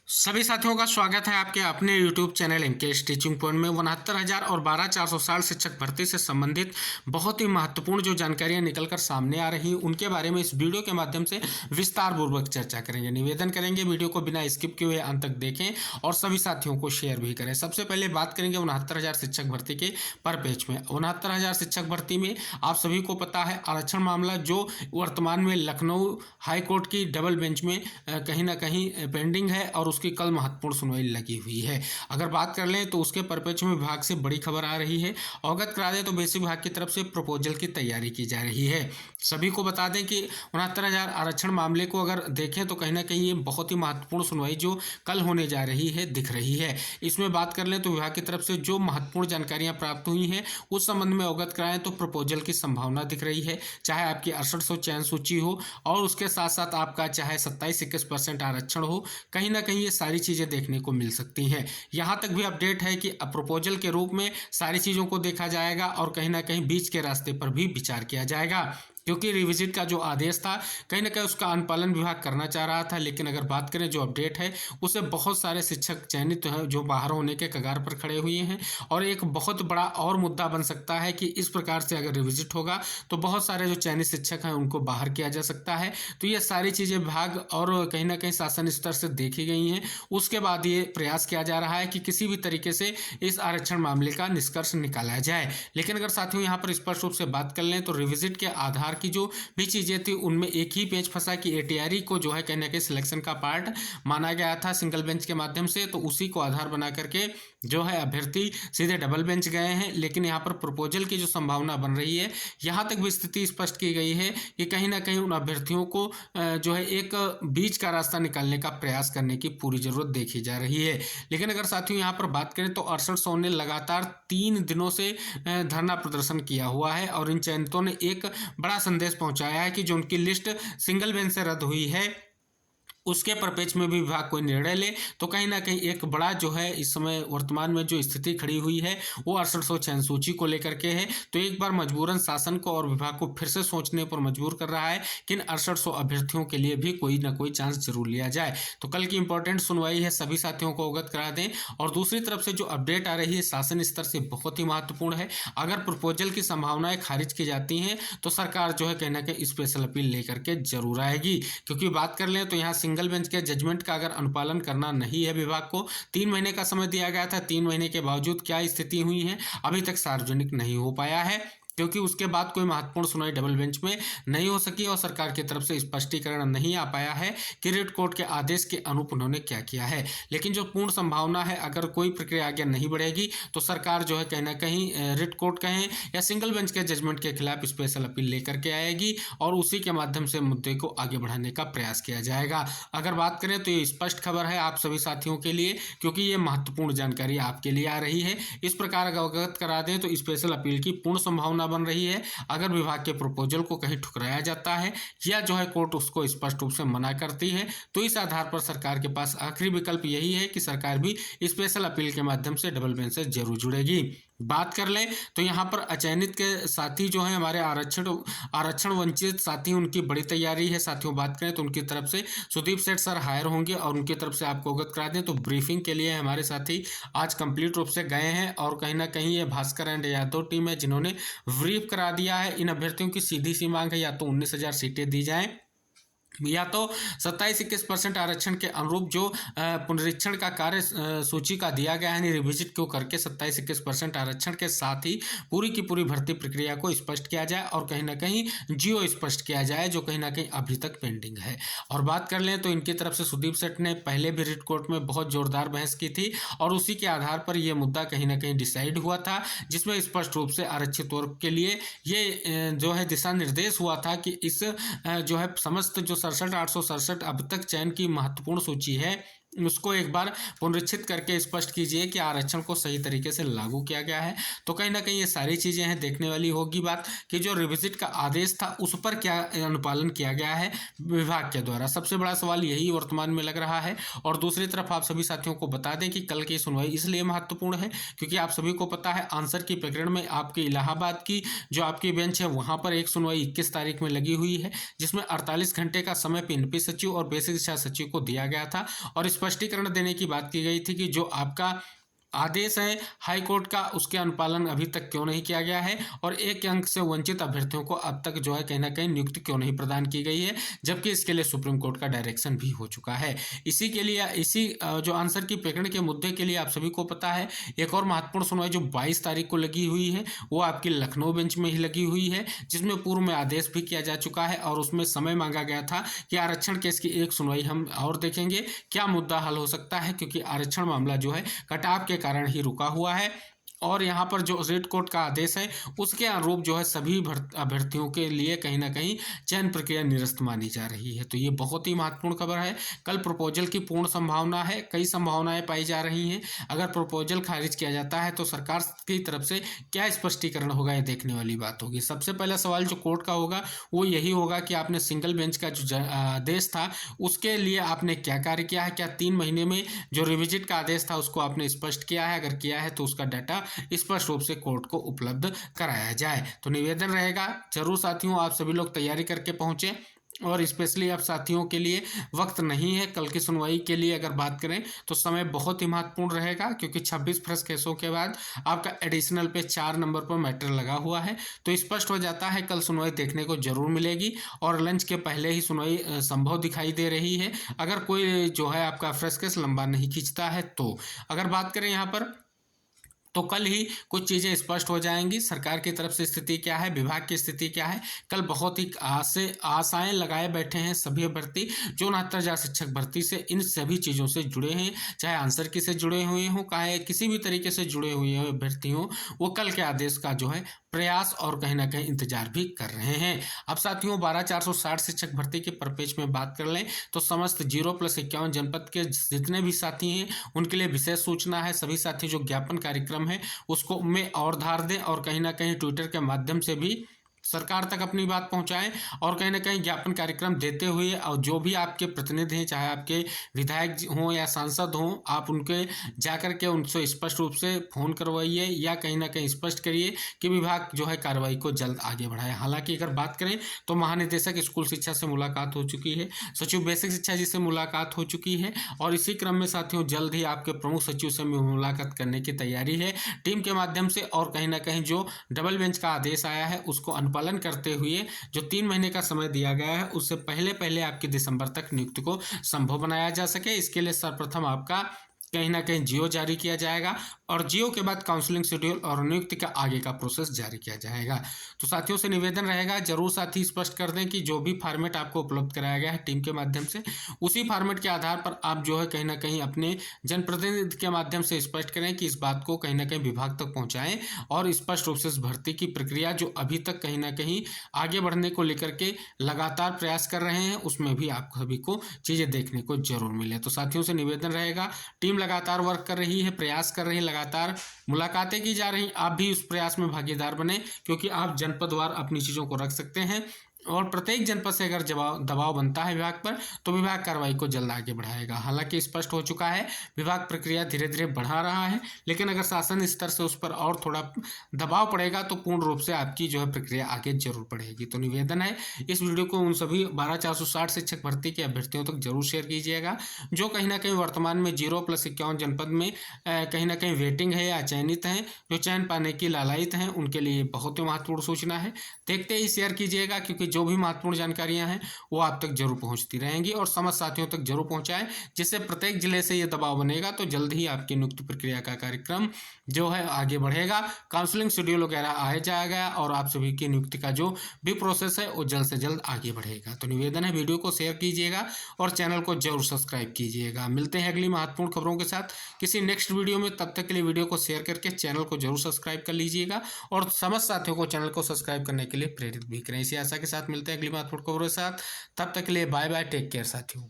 सभी साथियों का स्वागत है आपके अपने YouTube channel MK teaching point में 69,000 और 12,460 शिक्षक भर्ती से संबंधित बहुत ही महत्वपूर्ण जो जानकारियां निकलकर सामने आ रही हैं उनके बारे में इस वीडियो के माध्यम से विस्तार पूर्वक चर्चा करेंगे। निवेदन करेंगे वीडियो को बिना स्किप किए हुए अंत तक देखें और सभी साथियों को शेयर भी करें। सबसे पहले बात करेंगे 69,000 शिक्षक भर्ती के पर पेज में। 69,000 शिक्षक भर्ती में आप सभी को पता है आरक्षण मामला जो वर्तमान में लखनऊ हाईकोर्ट की डबल बेंच में कहीं ना कहीं पेंडिंग है और उसकी कल महत्वपूर्ण सुनवाई लगी हुई है। अगर बात कर लें तो उसके परिप्रेक्ष्य में विभाग से बड़ी खबर आ रही है। अवगत करा दें तो बेसिक विभाग की तरफ से प्रपोजल की तैयारी की जा रही है। सभी को बता दें कि 69,000 आरक्षण मामले को अगर देखें तो कहीं ना कहीं ये बहुत ही महत्वपूर्ण सुनवाई जो कल होने जा रही है दिख रही है। इसमें बात कर लें तो विभाग की तरफ से जो महत्वपूर्ण जानकारियां प्राप्त हुई हैं उस संबंध में अवगत कराएं तो प्रपोजल की संभावना दिख रही है। चाहे आपकी 6800 चयन सूची हो और उसके साथ साथ आपका चाहे 27-21% आरक्षण हो, कहीं ना कहीं ये सारी चीज़ें देखने को मिल सकती हैं। यहाँ तक भी अपडेट है कि प्रपोजल के रूप में सारी चीज़ों को देखा जाएगा और कहीं ना कहीं बीच के रास्ते पर भी विचार किया जाएगा, क्योंकि रिविजिट का जो आदेश था कहीं ना कहीं उसका अनुपालन विभाग करना चाह रहा था। लेकिन अगर बात करें जो अपडेट है उसे बहुत सारे शिक्षक चयनित है जो बाहर होने के कगार पर खड़े हुए हैं और एक बहुत बड़ा और मुद्दा बन सकता है कि इस प्रकार से अगर रिविजिट होगा तो बहुत सारे जो चयनित शिक्षक हैं उनको बाहर किया जा सकता है। तो ये सारी चीज़ें विभाग और कहीं ना कहीं शासन स्तर से देखी गई हैं। उसके बाद ये प्रयास किया जा रहा है कि किसी भी तरीके से इस आरक्षण मामले का निष्कर्ष निकाला जाए। लेकिन अगर साथियों यहाँ पर स्पष्ट रूप से बात कर लें तो रिविजिट के आधार की जो भी चीज़ें थी उनमें एक ही पेच फंसा कि एटीआरई को जो है कहने के सिलेक्शन का पार्ट माना गया था सिंगल बेंच के माध्यम से, तो उसी को आधार बना करके जो है अभ्यर्थी सीधे डबल बेंच गए हैं। लेकिन यहाँ पर प्रपोजल की जो संभावना बन रही है यहाँ तक भी स्थिति स्पष्ट की गई है कि कहीं ना कहीं उन अभ्यर्थियों को जो है एक बीच का रास्ता निकालने का प्रयास करने की पूरी जरूरत देखी जा रही है। लेकिन अगर साथियों यहाँ पर बात करें तो 6800 ने लगातार 3 दिनों से धरना प्रदर्शन किया हुआ है और इन चयनितों ने एक बड़ा संदेश पहुंचाया है कि जो उनकी लिस्ट सिंगल बेंच से रद्द हुई है उसके परिप्रेक्ष्य में भी विभाग कोई निर्णय ले तो कहीं ना कहीं एक बड़ा जो है इस समय वर्तमान में जो स्थिति खड़ी हुई है वो 6800 चयन सूची को लेकर के है। तो एक बार मजबूरन शासन को और विभाग को फिर से सोचने पर मजबूर कर रहा है कि इन 6800 अभ्यर्थियों के लिए भी कोई ना कोई चांस जरूर लिया जाए। तो कल की इंपॉर्टेंट सुनवाई है, सभी साथियों को अवगत करा दें। और दूसरी तरफ से जो अपडेट आ रही है शासन स्तर से बहुत ही महत्वपूर्ण है। अगर प्रपोजल की संभावनाएं खारिज की जाती हैं तो सरकार जो है कहीं ना कहीं स्पेशल अपील लेकर के जरूर आएगी। क्योंकि बात कर लें तो यहाँ सिंगल बेंच के जजमेंट का अगर अनुपालन करना नहीं है, विभाग को 3 महीने का समय दिया गया था। 3 महीने के बावजूद क्या स्थिति हुई है अभी तक सार्वजनिक नहीं हो पाया है, क्योंकि उसके बाद कोई महत्वपूर्ण सुनवाई डबल बेंच में नहीं हो सकी और सरकार की तरफ से स्पष्टीकरण नहीं आ पाया है कि रिट कोर्ट के आदेश के अनुरूप उन्होंने क्या किया है। लेकिन जो पूर्ण संभावना है अगर कोई प्रक्रिया आगे नहीं बढ़ेगी तो सरकार जो है कहीं ना कहीं रिट कोर्ट कहें या सिंगल बेंच के जजमेंट के खिलाफ स्पेशल अपील लेकर के आएगी और उसी के माध्यम से मुद्दे को आगे बढ़ाने का प्रयास किया जाएगा। अगर बात करें तो ये स्पष्ट खबर है आप सभी साथियों के लिए, क्योंकि ये महत्वपूर्ण जानकारी आपके लिए आ रही है। इस प्रकार अवगत करा दें तो स्पेशल अपील की पूर्ण संभावना बन रही है अगर विभाग के प्रपोजल को कहीं ठुकराया जाता है या जो है कोर्ट उसको स्पष्ट रूप से मना करती है तो इस आधार पर सरकार के पास आखिरी विकल्प यही है कि सरकार भी स्पेशल अपील के माध्यम से डबल बेंच से जरूर जुड़ेगी। बात कर लें तो यहाँ पर अचयनित के साथी जो है हमारे आरक्षण वंचित साथी उनकी बड़ी तैयारी है। साथियों बात करें तो उनकी तरफ से सुदीप सेठ सर हायर होंगे और उनकी तरफ से आपको अवगत करा दें तो ब्रीफिंग के लिए हमारे साथी आज कंप्लीट रूप से गए हैं और कहीं ना कहीं ये भास्कर एंड यादव टीम है जिन्होंने ब्रीफ करा दिया है। इन अभ्यर्थियों की सीधी सी मांग है या तो 19,000 सीटें दी जाएं या तो 27-21% आरक्षण के अनुरूप जो पुनरीक्षण का कार्य सूची का दिया गया है रिविजिट को करके 27-21% आरक्षण के साथ ही पूरी की पूरी भर्ती प्रक्रिया को स्पष्ट किया जाए और कहीं ना कहीं जियो स्पष्ट किया जाए जो कहीं ना कहीं अभी तक पेंडिंग है। और बात कर लें तो इनकी तरफ से सुदीप सेठ ने पहले भी रिट कोर्ट में बहुत जोरदार बहस की थी और उसी के आधार पर यह मुद्दा कहीं ना कहीं डिसाइड हुआ था, जिसमें स्पष्ट रूप से आरक्षित वर्ग के लिए ये जो है दिशा निर्देश हुआ था कि इस जो है समस्त जो 67,867 अब तक चयन की महत्वपूर्ण सूची है उसको एक बार पुनरीक्षित करके स्पष्ट कीजिए कि आरक्षण को सही तरीके से लागू किया गया है। तो कहीं ना कहीं ये सारी चीज़ें हैं, देखने वाली होगी बात कि जो रिविजिट का आदेश था उस पर क्या अनुपालन किया गया है विभाग के द्वारा। सबसे बड़ा सवाल यही वर्तमान में लग रहा है। और दूसरी तरफ आप सभी साथियों को बता दें कि कल की सुनवाई इसलिए महत्वपूर्ण है क्योंकि आप सभी को पता है आंसर की प्रकरण में आपके इलाहाबाद की जो आपकी बेंच है वहाँ पर एक सुनवाई 21 तारीख में लगी हुई है, जिसमें 48 घंटे का समय पीएनपी सचिव और बेसिक शिक्षा सचिव को दिया गया था और स्पष्टीकरण देने की बात की गई थी कि जो आपका आदेश है हाई कोर्ट का, उसके अनुपालन अभी तक क्यों नहीं किया गया है और एक अंक से वंचित अभ्यर्थियों को अब तक जो है कहीं ना कहीं नियुक्ति क्यों नहीं प्रदान की गई है, जबकि इसके लिए सुप्रीम कोर्ट का डायरेक्शन भी हो चुका है। इसी के लिए जो आंसर की प्रकरण के मुद्दे के लिए आप सभी को पता है एक और महत्वपूर्ण सुनवाई जो 22 तारीख को लगी हुई है वो आपकी लखनऊ बेंच में ही लगी हुई है, जिसमें पूर्व में आदेश भी किया जा चुका है और उसमें समय मांगा गया था कि आरक्षण केस की एक सुनवाई हम और देखेंगे क्या मुद्दा हल हो सकता है, क्योंकि आरक्षण मामला जो है कटाव के कारण ही रुका हुआ है और यहाँ पर जो रेड कोर्ट का आदेश है उसके अनुरूप जो है सभी अभ्यर्थियों के लिए कहीं ना कहीं चयन प्रक्रिया निरस्त मानी जा रही है। तो ये बहुत ही महत्वपूर्ण खबर है। कल प्रपोजल की पूर्ण संभावना है, कई संभावनाएं पाई जा रही हैं। अगर प्रपोजल खारिज किया जाता है तो सरकार की तरफ से क्या स्पष्टीकरण होगा ये देखने वाली बात होगी। सबसे पहला सवाल जो कोर्ट का होगा वो यही होगा कि आपने सिंगल बेंच का जो आदेश था उसके लिए आपने क्या कार्य किया है, क्या 3 महीने में जो रिविजिट का आदेश था उसको आपने स्पष्ट किया है, अगर किया है तो उसका डाटा स्पष्ट रूप से कोर्ट को उपलब्ध कराया जाए। तो निवेदन रहेगा जरूर साथियों आप सभी लोग तैयारी करके पहुंचे और स्पेशली आप साथियों के लिए वक्त नहीं है कल की सुनवाई के लिए। अगर बात करें तो समय बहुत ही महत्वपूर्ण रहेगा क्योंकि 26 फर्स्ट केसों के बाद आपका एडिशनल पे 4 नंबर पर मैटर लगा हुआ है, तो स्पष्ट हो जाता है कल सुनवाई देखने को जरूर मिलेगी और लंच के पहले ही सुनवाई संभव दिखाई दे रही है अगर कोई जो है आपका फर्स्ट केस लंबा नहीं खींचता है। तो अगर बात करें यहाँ पर तो कल ही कुछ चीज़ें स्पष्ट हो जाएंगी। सरकार की तरफ से स्थिति क्या है, विभाग की स्थिति क्या है, कल बहुत ही आशाएं लगाए बैठे हैं सभी अभ्यर्थी जो 69,000 शिक्षक भर्ती से इन सभी चीज़ों से जुड़े हैं, चाहे आंसर की से जुड़े हुए हों, चाहे किसी भी तरीके से जुड़े हुए अभ्यर्थी हों, वो कल के आदेश का जो है प्रयास और कहीं ना कहीं इंतजार भी कर रहे हैं। अब साथियों 12,460 शिक्षक भर्ती के परपेज में बात कर लें तो समस्त 0+51 जनपद के जितने भी साथी हैं उनके लिए विशेष सूचना है। सभी साथी जो ज्ञापन कार्यक्रम है उसको में और धार दें और कहीं ना कहीं ट्विटर के माध्यम से भी सरकार तक अपनी बात पहुंचाएं और कहीं ना कहीं ज्ञापन कार्यक्रम देते हुए और जो भी आपके प्रतिनिधि हैं चाहे आपके विधायक हों या सांसद हों आप उनके जाकर के उनसे स्पष्ट रूप से फ़ोन करवाइए या कहीं ना कहीं स्पष्ट करिए कि विभाग जो है कार्रवाई को जल्द आगे बढ़ाए। हालांकि अगर बात करें तो महानिदेशक स्कूल शिक्षा से मुलाकात हो चुकी है, सचिव बेसिक शिक्षा जी से मुलाकात हो चुकी है और इसी क्रम में साथियों जल्द ही आपके प्रमुख सचिव से मुलाकात करने की तैयारी है टीम के माध्यम से और कहीं ना कहीं जो डबल बेंच का आदेश आया है उसको पालन करते हुए जो 3 महीने का समय दिया गया है उससे पहले आपकी दिसंबर तक नियुक्ति को संभव बनाया जा सके। इसके लिए सर्वप्रथम आपका कहीं ना कहीं जियो जारी किया जाएगा और जियो के बाद काउंसलिंग शेड्यूल और नियुक्ति का आगे का प्रोसेस जारी किया जाएगा। तो साथियों से निवेदन रहेगा जरूर साथी स्पष्ट कर दें कि जो भी फॉर्मेट आपको उपलब्ध कराया गया है टीम के माध्यम से उसी फॉर्मेट के आधार पर आप जो है कहीं ना कहीं अपने जनप्रतिनिधि के माध्यम से स्पष्ट करें कि इस बात को कहीं ना कहीं विभाग तक पहुँचाएँ और स्पष्ट रूप से इस भर्ती की प्रक्रिया जो अभी तक कहीं ना कहीं आगे बढ़ने को लेकर के लगातार प्रयास कर रहे हैं उसमें भी आप सभी को चीज़ें देखने को जरूर मिले। तो साथियों से निवेदन रहेगा टीम लगातार वर्क कर रही है, प्रयास कर रही है, लगातार मुलाकातें की जा रही, आप भी उस प्रयास में भागीदार बने क्योंकि आप जनपदवार अपनी चीज़ों को रख सकते हैं और प्रत्येक जनपद से अगर दबाव बनता है विभाग पर तो विभाग कार्रवाई को जल्द आगे बढ़ाएगा। हालांकि स्पष्ट हो चुका है विभाग प्रक्रिया धीरे धीरे बढ़ा रहा है, लेकिन अगर शासन स्तर से उस पर और थोड़ा दबाव पड़ेगा तो पूर्ण रूप से आपकी जो है प्रक्रिया आगे जरूर बढ़ेगी। तो निवेदन है इस वीडियो को उन सभी 12,460 शिक्षक भर्ती के अभ्यर्थियों तक जरूर शेयर कीजिएगा जो कहीं ना कहीं वर्तमान में 0+51 जनपद में कहीं ना कहीं वेटिंग है या चयनित हैं, जो चयन पाने की लालायित हैं, उनके लिए बहुत ही महत्वपूर्ण सूचना है। देखते ही शेयर कीजिएगा क्योंकि जो भी महत्वपूर्ण जानकारियां हैं वो आप तक जरूर पहुंचती रहेंगी और समस्त साथियों तक जरूर पहुंचाएं, जिससे प्रत्येक जिले से ये दबाव बनेगा तो जल्द ही आपकी नियुक्ति प्रक्रिया का कार्यक्रम जो है आगे बढ़ेगा, काउंसलिंग शेड्यूल वगैरह आ जाएगा और आप सभी की नियुक्ति का जो भी प्रोसेस है वो जल्द से जल्द आगे बढ़ेगा। तो निवेदन है वीडियो को शेयर कीजिएगा और चैनल को जरूर सब्सक्राइब कीजिएगा। मिलते हैं अगली महत्वपूर्ण खबरों के साथ किसी नेक्स्ट वीडियो में, तब तक के लिए वीडियो को शेयर करके चैनल को जरूर सब्सक्राइब कर लीजिएगा और समस्त साथियों को चैनल को सब्सक्राइब करने के लिए प्रेरित भी करें। इसी आशा के साथ मिलते हैं अगली महत्वपूर्ण खबरों के साथ, तब तक के लिए बाय बाय, टेक केयर साथियों।